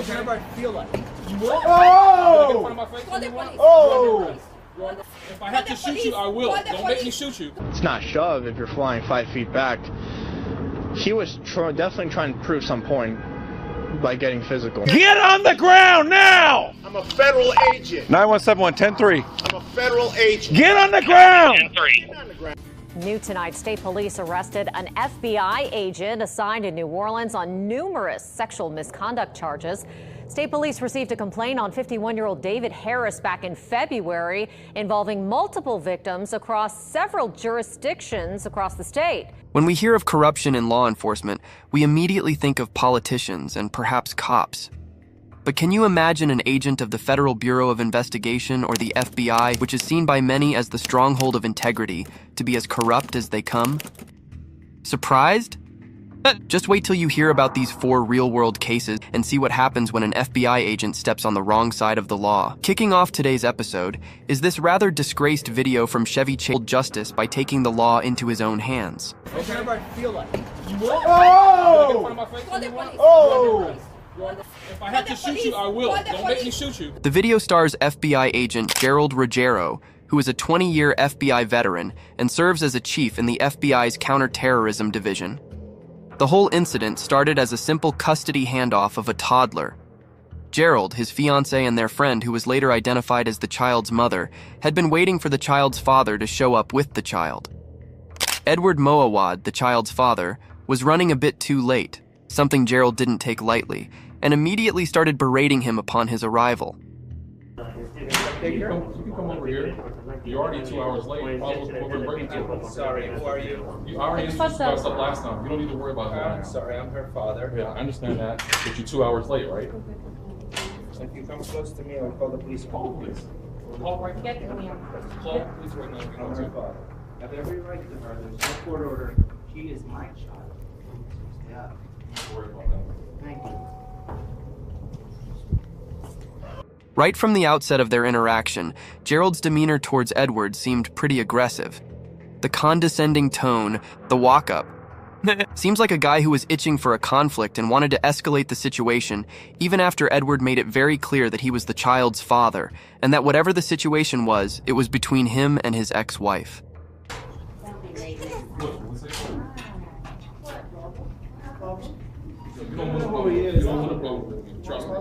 Whatever I feel like. You will? Oh! Get in front of my face? Call the police. Oh! If I have to shoot you, I will. Don't make me shoot you. It's not shove if you're flying 5 feet back. He was definitely trying to prove some point by getting physical. Get on the ground now! I'm a federal agent. 917-103. I'm a federal agent. Get on the ground! New tonight, state police arrested an FBI agent assigned in New Orleans on numerous sexual misconduct charges. State police received a complaint on 51-year-old David Harris back in February involving multiple victims across several jurisdictions across the state. When we hear of corruption in law enforcement, we immediately think of politicians and perhaps cops. But can you imagine an agent of the Federal Bureau of Investigation or the FBI, which is seen by many as the stronghold of integrity, to be as corrupt as they come? Surprised? Just wait till you hear about these 4 real-world cases and see what happens when an FBI agent steps on the wrong side of the law. Kicking off today's episode is this rather disgraced video from Chevy Chase justice by taking the law into his own hands. Whatever I feel like. You will? Oh! Get in front of my face? Call the police. Oh! If I have to shoot you, I will. Don't make me shoot you. The video stars FBI agent Gerald Ruggiero, who is a 20-year FBI veteran and serves as a chief in the FBI's counterterrorism division. The whole incident started as a simple custody handoff of a toddler. Gerald, his fiancée, and their friend, who was later identified as the child's mother, had been waiting for the child's father to show up with the child. Edward Moawad, the child's father, was running a bit too late, something Gerald didn't take lightly, and immediately started berating him upon his arrival. You can come over here. You're already 2 hours late. Sorry, who are you? You already introduced yourself last time. You don't need to worry about that. I'm sorry, I'm her father. Yeah, I understand that. But you're 2 hours late, right? If you come close to me, I'll call the police. Call the police. Call right now. Call the police right now. if you I'm want her to. father. I have every right to her. There's no court order. She is my child. Yeah. Don't worry about that. Thank you. Right from the outset of their interaction, Gerald's demeanor towards Edward seemed pretty aggressive. The condescending tone, the walk-up. Seems like a guy who was itching for a conflict and wanted to escalate the situation, even after Edward made it very clear that he was the child's father, and that whatever the situation was, it was between him and his ex-wife. You don't want to problem. You don't want a problem with me. Trust me.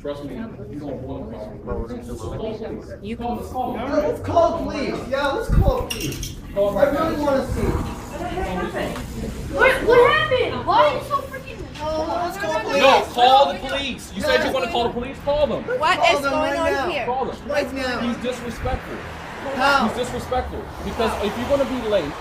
Trust me. You don't want a problem. You can Let's call police. Yeah, let's call police. I really want to see. What happened? Why are you so freaking... Let's call police. No, call the police. You said you want to call the police? Call them. What Call is them going right on now. here? Call them. Right now. He's disrespectful. How? He's disrespectful. Because if you're going to be late,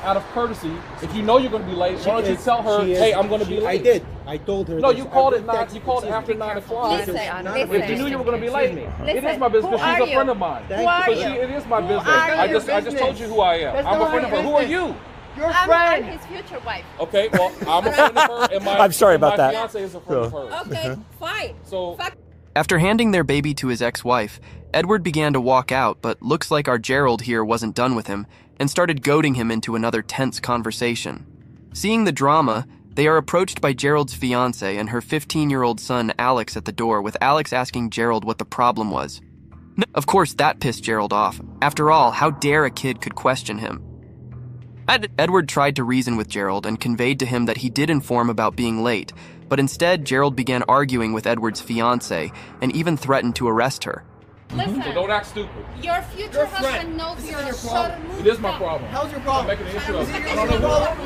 out of courtesy, if you know you're going to be late, why don't you tell her, hey, I'm going to be late? I did. I told her. No, this. you called I it not. You called after 9 o'clock. Listen, If you knew you were going to be late, it is Listen, my business. who She's are a friend you? of mine. Thank Who are So you? it is my business. are I you? just told you who I am. That's I'm a not friend of my her. Who are business. you? Your I'm friend. his future wife. Okay, well, I'm a friend of her, and my I'm sorry about my that. fiance is a friend of hers. Okay, fine. So Fuck. After handing their baby to his ex-wife, Edward began to walk out, but looks like our Gerald here wasn't done with him, and started goading him into another tense conversation. Seeing the drama, they are approached by Gerald's fiancée and her 15-year-old son Alex at the door, with Alex asking Gerald what the problem was. Of course, that pissed Gerald off. After all, how dare a kid could question him? Edward tried to reason with Gerald and conveyed to him that he did inform about being late, but instead Gerald began arguing with Edward's fiancée and even threatened to arrest her. Listen, don't act stupid. your future husband knows you're a short It is my problem. How's your I'm problem? making an issue of it. I don't know what.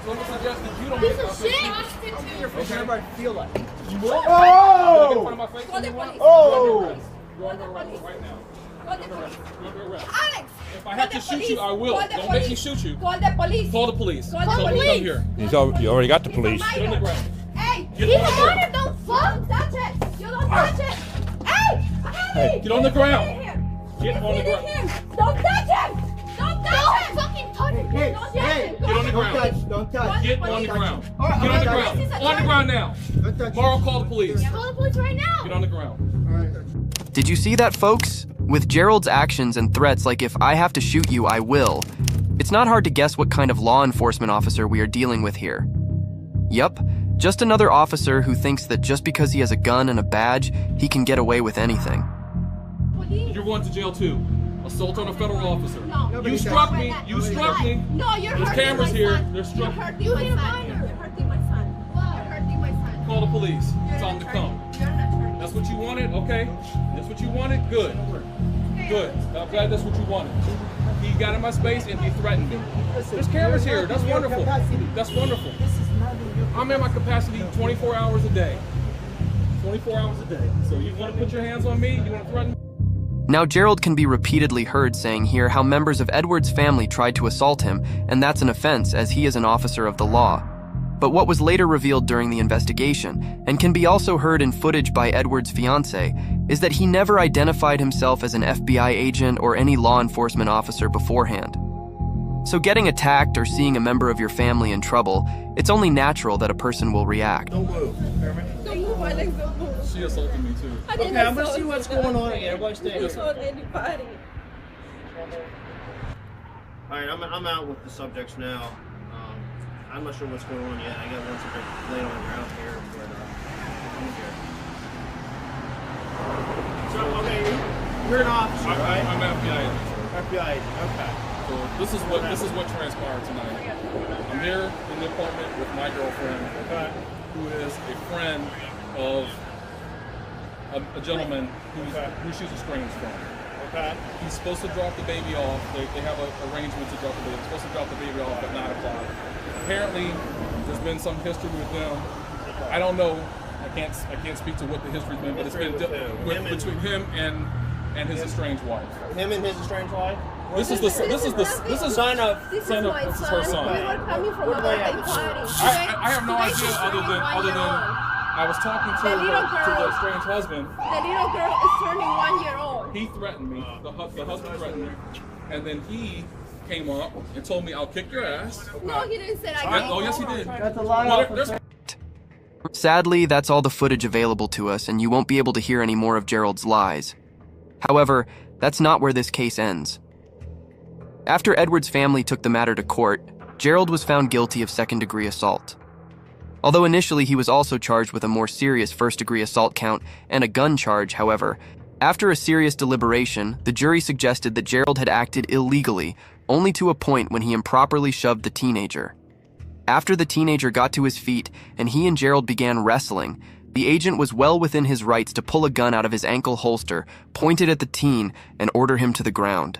So I'm gonna suggest that you don't Piece get of shit! Whatever I feel like. You will? Get in Oh! front of my face? Call the police. Oh! You're under arrest right now. Call the police. You're under arrest. Alex! If I have to shoot you, I will. Call the Don't make me police. shoot you. Call the police. Call the police. Call the Tell them to police. come here. You already got the police. Get on the ground. Hey, Get he's on a the ground. minor. Don't fuck. Touch it. You don't touch it. Hey! Get on the ground. Get on the ground. Don't touch him. Don't touch him. Fucking touch him. Hey, Don't touch hey, him. Get on the Don't ground. touch, don't touch. Get on the ground. All right, Get on the I'm not ground. touching. On the ground now. Don't touch. Tomorrow, call the police. Call the police right now! Get on the ground. All right. Did you see that, folks? With Gerald's actions and threats like if I have to shoot you, I will, it's not hard to guess what kind of law enforcement officer we are dealing with here. Yup, Just another officer who thinks that just because he has a gun and a badge, he can get away with anything. You're going to jail too. Assault on a federal officer. No. You struck me. You struck me. No, you're There's hurting cameras my here. son. There's You're struck. hurting my son. You're hurting my son. You're hurting my son. Call the police. It's on the come. You're an attorney. That's what you wanted? Okay. That's what you wanted? Good. Good. I'm glad that's what you wanted. He got in my space and he threatened me. There's cameras here. That's wonderful. That's wonderful. I'm in my capacity 24 hours a day. 24 hours a day. So you want to put your hands on me? You want to threaten me? Now, Gerald can be repeatedly heard saying here how members of Edward's family tried to assault him, and that's an offense as he is an officer of the law. But what was later revealed during the investigation, and can be also heard in footage by Edward's fiancée, is that he never identified himself as an FBI agent or any law enforcement officer beforehand. So getting attacked or seeing a member of your family in trouble, it's only natural that a person will react. Don't move. Don't move, my legs don't move. She assaulted me too. I didn't Okay, I'm gonna assault see what's going on again. Everybody stay I didn't here. assault anybody. Alright, I'm out with the subjects now. I'm not sure what's going on yet. I got one subject laid on the ground here, but I'm here. So, okay, you're an officer, right? I'm an FBI agent. FBI agent, okay. So this is what transpired tonight. I'm here in the apartment with my girlfriend, who is a friend of a gentleman who she's estranged from. Okay. He's supposed to drop the baby off. They have an arrangement to drop the baby. He's supposed to drop the baby off at 9 o'clock. Apparently, there's been some history with them. I don't know. I can't speak to what the history's been, but it's been between him and his estranged wife. Him and his estranged wife? This is son of This is my this is son. her son. We were coming from What a do they birthday have? party. I have no idea other than I was talking to the estranged husband. The little girl is turning 1 year old. He threatened me. The husband threatened me, and then he came up and told me, "I'll kick your ass." No, he didn't say that. Oh yes, he did. That's a lie, Well, officer. Sadly, that's all the footage available to us, and you won't be able to hear any more of Gerald's lies. However, that's not where this case ends. After Edward's family took the matter to court, Gerald was found guilty of second-degree assault. Although initially he was also charged with a more serious first-degree assault count and a gun charge, however, after a serious deliberation, the jury suggested that Gerald had acted illegally, only to a point when he improperly shoved the teenager. After the teenager got to his feet and he and Gerald began wrestling, the agent was well within his rights to pull a gun out of his ankle holster, point it at the teen, and order him to the ground.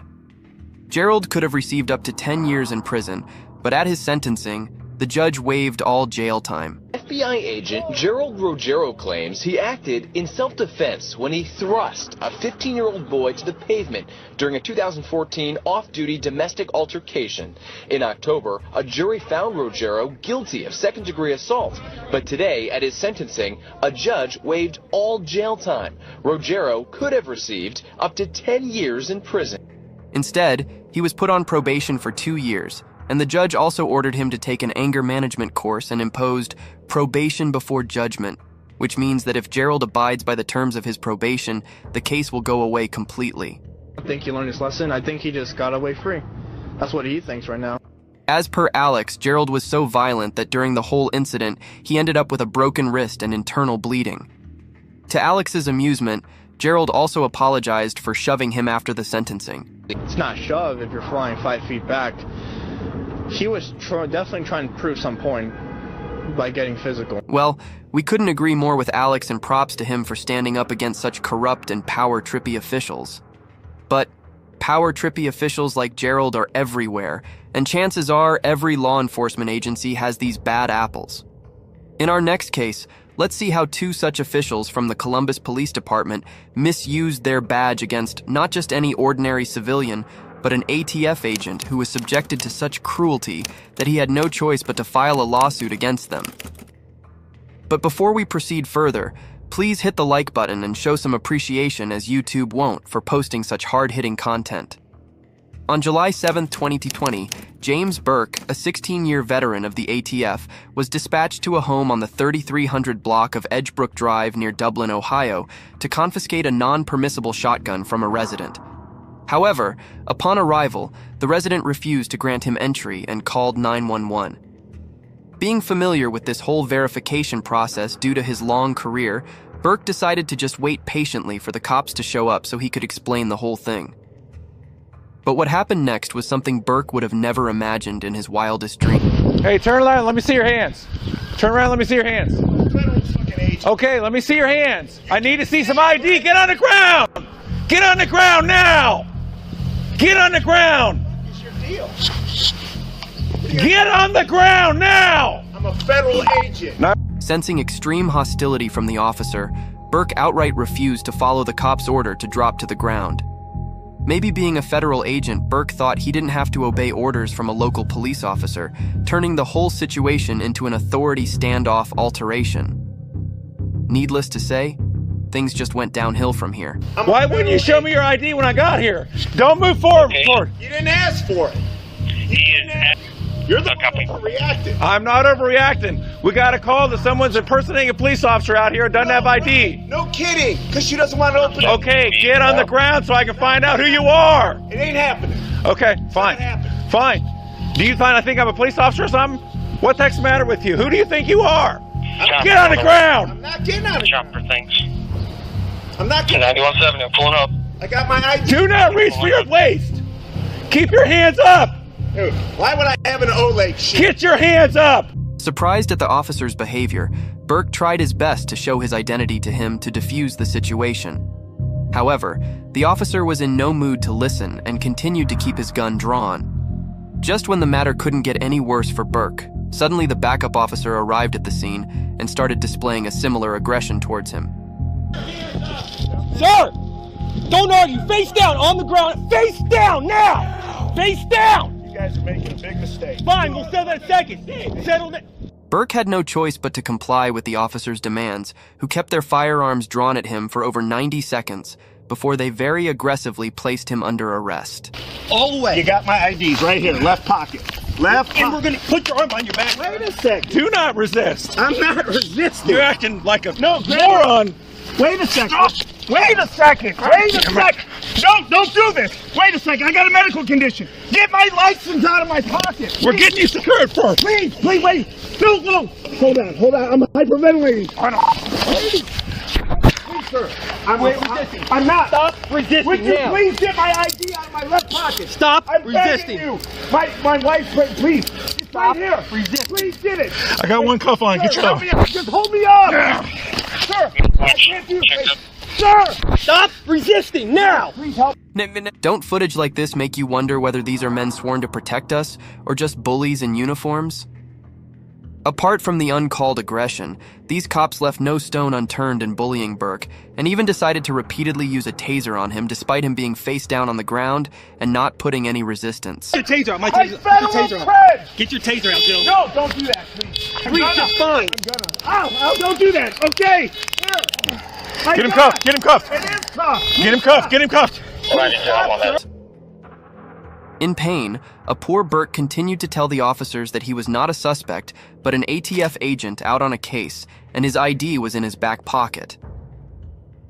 Gerald could have received up to 10 years in prison, but at his sentencing, the judge waived all jail time. FBI agent Gerald Rogero claims he acted in self-defense when he thrust a 15-year-old boy to the pavement during a 2014 off-duty domestic altercation. In October, a jury found Rogero guilty of second-degree assault, but today, at his sentencing, a judge waived all jail time. Rogero could have received up to 10 years in prison. Instead, he was put on probation for 2 years, and the judge also ordered him to take an anger management course and imposed probation before judgment, which means that if Gerald abides by the terms of his probation, the case will go away completely. I think he learned his lesson. I think he just got away free. That's what he thinks right now. As per Alex, Gerald was so violent that during the whole incident, he ended up with a broken wrist and internal bleeding. To Alex's amusement, Gerald also apologized for shoving him after the sentencing. It's not shove if you're flying 5 feet back. He was definitely trying to prove some point by getting physical. Well, we couldn't agree more with Alex, and props to him for standing up against such corrupt and power-trippy officials. But power-trippy officials like Gerald are everywhere, and chances are every law enforcement agency has these bad apples. In our next case, let's see how 2 such officials from the Columbus Police Department misused their badge against not just any ordinary civilian, but an ATF agent who was subjected to such cruelty that he had no choice but to file a lawsuit against them. But before we proceed further, please hit the like button and show some appreciation, as YouTube won't, for posting such hard-hitting content. On July 7, 2020, James Burke, a 16-year veteran of the ATF, was dispatched to a home on the 3300 block of Edgebrook Drive near Dublin, Ohio, to confiscate a non-permissible shotgun from a resident. However, upon arrival, the resident refused to grant him entry and called 911. Being familiar with this whole verification process due to his long career, Burke decided to just wait patiently for the cops to show up so he could explain the whole thing. But what happened next was something Burke would have never imagined in his wildest dreams. Hey, turn around, let me see your hands. Turn around, let me see your hands. Okay, let me see your hands. I need to see some ID. Get on the ground! Get on the ground now! Get on the ground! What's your deal? Get on the ground now! I'm a federal agent. Sensing extreme hostility from the officer, Burke outright refused to follow the cop's order to drop to the ground. Maybe being a federal agent, Burke thought he didn't have to obey orders from a local police officer, turning the whole situation into an authority standoff alteration. Needless to say, things just went downhill from here. Why wouldn't you show me your ID when I got here? Don't move forward. You didn't ask for it. You're the one who overreacted. I'm not overreacting. We got a call that someone's impersonating a police officer out here who doesn't have ID. No kidding, because she doesn't want to open it. Okay, get on the ground so I can find out who you are. It ain't happening. Okay, fine. Fine. Do you think I'm a police officer or something? What the heck's the matter with you? Who do you think you are? Get on the ground! I'm not getting on the ground. For things. I'm not getting 91.7, I'm pulling up. I got my ID. Do not reach for your waist! Keep your hands up! Dude, why would I have an Olay shit? Get your hands up! Surprised at the officer's behavior, Burke tried his best to show his identity to him to defuse the situation. However, the officer was in no mood to listen and continued to keep his gun drawn. Just when the matter couldn't get any worse for Burke, suddenly the backup officer arrived at the scene and started displaying a similar aggression towards him. Sir! Don't argue! Face down! On the ground! Face down now! Face down! You guys are making a big mistake. Fine, we'll settle that second. Settle that. Burke had no choice but to comply with the officer's demands, who kept their firearms drawn at him for over 90 seconds before they very aggressively placed him under arrest. All the way. You got my IDs right here, left pocket. Left pocket. And we're gonna put your arm on your back. Wait a sec. Do not resist. I'm not resisting. You're acting like a moron. Wait a second. Wait a second. Wait a second. Don't do this. Wait a second. I got a medical condition. Get my license out of my pocket. We're getting you secured first. Please, wait. No. Hold on. I'm hyperventilating. Please, sir. I'm not. Stop resisting. Would you please get my ID out of my left pocket? Stop I'm resisting. You. My wife's please. It's right here. Resist. Please get it. I got one cuff on. Get your help me up. Just hold me up. Yeah. Sir, I can't do this. Sir, stop resisting now. Please help. Don't footage like this make you wonder whether these are men sworn to protect us or just bullies in uniforms? Apart from the uncalled aggression, these cops left no stone unturned in bullying Burke, and even decided to repeatedly use a taser on him despite him being face down on the ground and not putting any resistance. Get your taser out, my taser. Get your taser out. Get your taser out, Jill. No, don't do that, please. Please, just fine. Ow, don't do that. Okay. Here. Get him cuffed. Get him cuffed. It is cuffed. Get him cuffed. Get him cuffed. In pain, a poor Burke continued to tell the officers that he was not a suspect, but an ATF agent out on a case, and his ID was in his back pocket.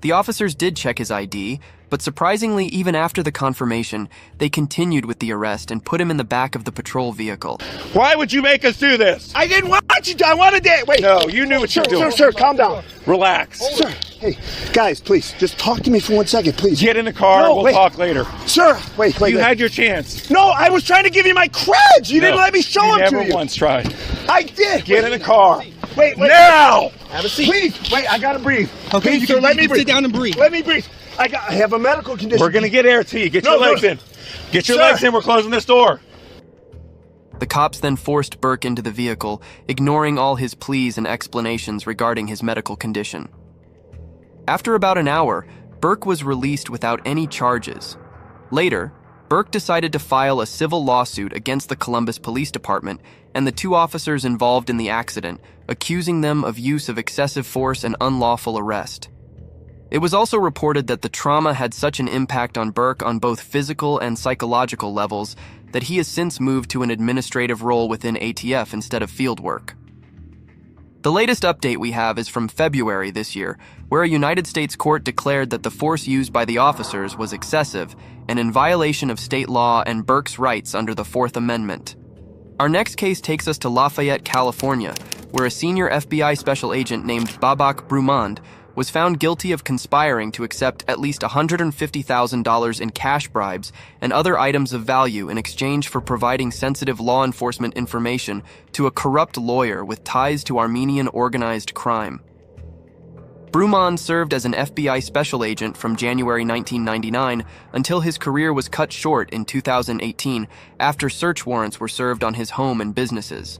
The officers did check his ID, but surprisingly, even after the confirmation, they continued with the arrest and put him in the back of the patrol vehicle. Why would you make us do this? I didn't want you to. I wanted to. Wait. No, you knew what you were doing. Sir, calm down. Relax. Sir, hey, guys, please, just talk to me for 1 second, please. Get in the car. No, we'll talk later. Sir, wait. You had your chance. No, I was trying to give you my creds. You didn't let me show them to you. You never once tried. I did. Get in the car. Wait. Now. Have a seat. Please, wait. I gotta breathe. Okay, please, sir, let me breathe. Sit down and breathe. Let me breathe. I have a medical condition. We're gonna get air to you. Get your legs in. Get your legs in. We're closing this door. The cops then forced Burke into the vehicle, ignoring all his pleas and explanations regarding his medical condition. After about an hour, Burke was released without any charges. Later, Burke decided to file a civil lawsuit against the Columbus Police Department and the 2 officers involved in the accident, accusing them of use of excessive force and unlawful arrest. It was also reported that the trauma had such an impact on Burke on both physical and psychological levels that he has since moved to an administrative role within ATF instead of field work. The latest update we have is from February this year, where a United States court declared that the force used by the officers was excessive and in violation of state law and Burke's rights under the Fourth Amendment. Our next case takes us to Lafayette, California, where a senior FBI special agent named Babak Brumand was found guilty of conspiring to accept at least $150,000 in cash bribes and other items of value in exchange for providing sensitive law enforcement information to a corrupt lawyer with ties to Armenian organized crime. Brumand served as an FBI special agent from January 1999 until his career was cut short in 2018 after search warrants were served on his home and businesses.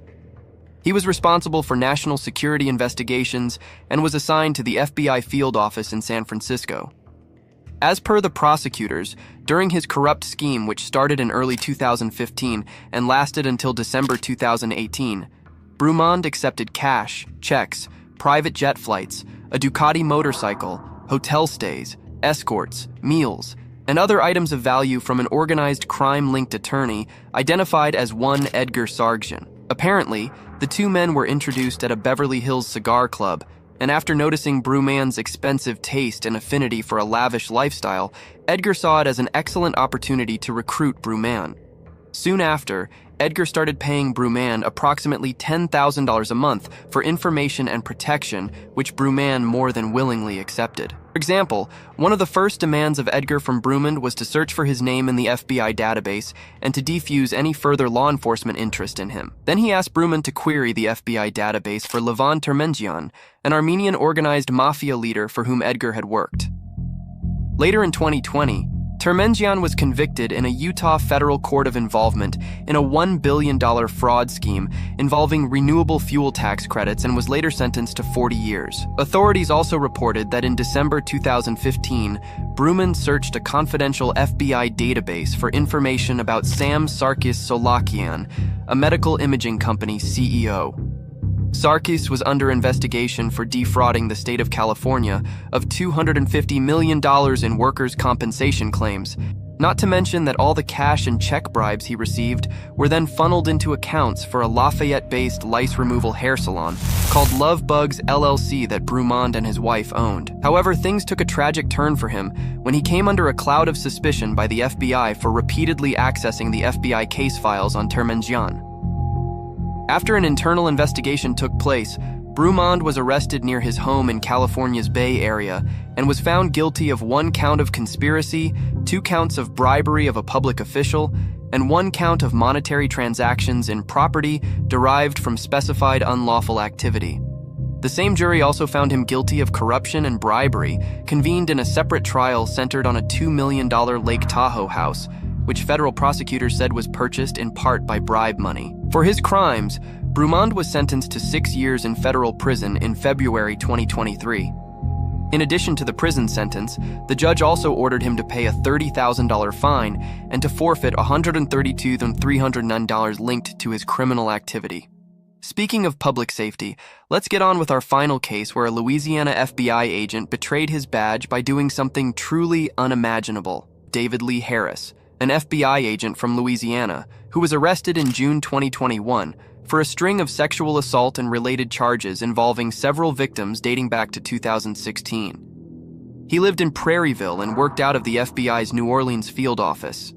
He was responsible for national security investigations and was assigned to the FBI field office in San Francisco. As per the prosecutors, during his corrupt scheme, which started in early 2015 and lasted until December 2018, Brumand accepted cash, checks, private jet flights, a Ducati motorcycle, hotel stays, escorts, meals, and other items of value from an organized crime-linked attorney identified as one Edgar Sargsyan. Apparently, the two men were introduced at a Beverly Hills cigar club, and after noticing Brumand's expensive taste and affinity for a lavish lifestyle, Edgar saw it as an excellent opportunity to recruit Brumand. Soon after, Edgar started paying Brumand approximately $10,000 a month for information and protection, which Brumand more than willingly accepted. For example, one of the first demands of Edgar from Brumand was to search for his name in the FBI database and to defuse any further law enforcement interest in him. Then he asked Brumand to query the FBI database for Levon Termenjian, an Armenian organized mafia leader for whom Edgar had worked. Later in 2020, Termenjian was convicted in a Utah federal court of involvement in a $1 billion fraud scheme involving renewable fuel tax credits and was later sentenced to 40 years. Authorities also reported that in December 2015, Brumand searched a confidential FBI database for information about Sam Sarkis Solakian, a medical imaging company CEO. Sarkis was under investigation for defrauding the state of California of $250 million in workers' compensation claims, not to mention that all the cash and check bribes he received were then funneled into accounts for a Lafayette-based lice removal hair salon called Love Bugs LLC that Brumand and his wife owned. However, things took a tragic turn for him when he came under a cloud of suspicion by the FBI for repeatedly accessing the FBI case files on Termenjian. After an internal investigation took place, Brumand was arrested near his home in California's Bay Area and was found guilty of 1 count of conspiracy, 2 counts of bribery of a public official, and 1 count of monetary transactions in property derived from specified unlawful activity. The same jury also found him guilty of corruption and bribery, convened in a separate trial centered on a $2 million Lake Tahoe house, which federal prosecutors said was purchased in part by bribe money. For his crimes, Brumand was sentenced to 6 years in federal prison in February 2023. In addition to the prison sentence, the judge also ordered him to pay a $30,000 fine and to forfeit $132,309 linked to his criminal activity. Speaking of public safety, let's get on with our final case where a Louisiana FBI agent betrayed his badge by doing something truly unimaginable. David Lee Harris, an FBI agent from Louisiana, who was arrested in June 2021 for a string of sexual assault and related charges involving several victims dating back to 2016. He lived in Prairieville and worked out of the FBI's New Orleans field office.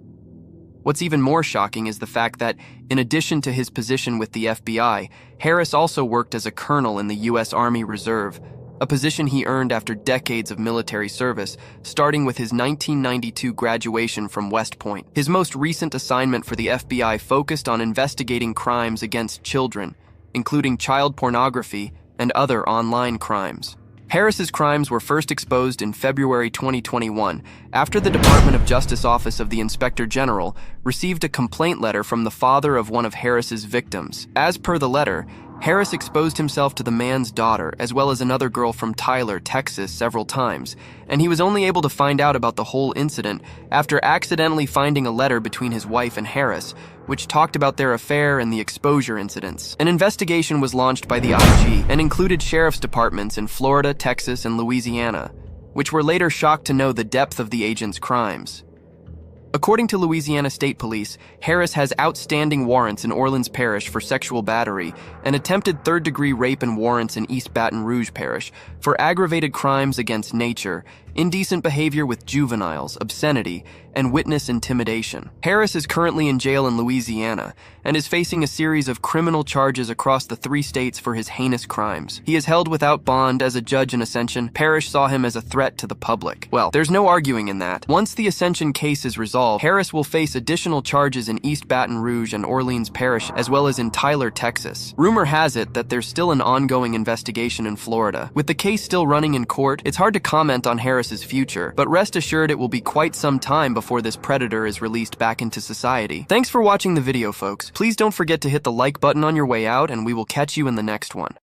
What's even more shocking is the fact that, in addition to his position with the FBI, Harris also worked as a colonel in the U.S. Army Reserve, a position he earned after decades of military service, starting with his 1992 graduation from West Point. His most recent assignment for the FBI focused on investigating crimes against children, including child pornography and other online crimes. Harris's crimes were first exposed in February 2021 after the Department of Justice Office of the Inspector General received a complaint letter from the father of one of Harris's victims. As per the letter, Harris exposed himself to the man's daughter, as well as another girl from Tyler, Texas, several times, and he was only able to find out about the whole incident after accidentally finding a letter between his wife and Harris, which talked about their affair and the exposure incidents. An investigation was launched by the IG and included sheriff's departments in Florida, Texas, and Louisiana, which were later shocked to know the depth of the agent's crimes. According to Louisiana State Police, Harris has outstanding warrants in Orleans Parish for sexual battery and attempted third-degree rape and warrants in East Baton Rouge Parish for aggravated crimes against nature, indecent behavior with juveniles, obscenity, and witness intimidation. Harris is currently in jail in Louisiana and is facing a series of criminal charges across the 3 states for his heinous crimes. He is held without bond as a judge in Ascension. Parrish saw him as a threat to the public. Well, there's no arguing in that. Once the Ascension case is resolved, Harris will face additional charges in East Baton Rouge and Orleans Parish, as well as in Tyler, Texas. Rumor has it that there's still an ongoing investigation in Florida. With the case still running in court, it's hard to comment on Harris's future, but rest assured it will be quite some time before this predator is released back into society. Thanks for watching the video, folks. Please don't forget to hit the like button on your way out, and we will catch you in the next one.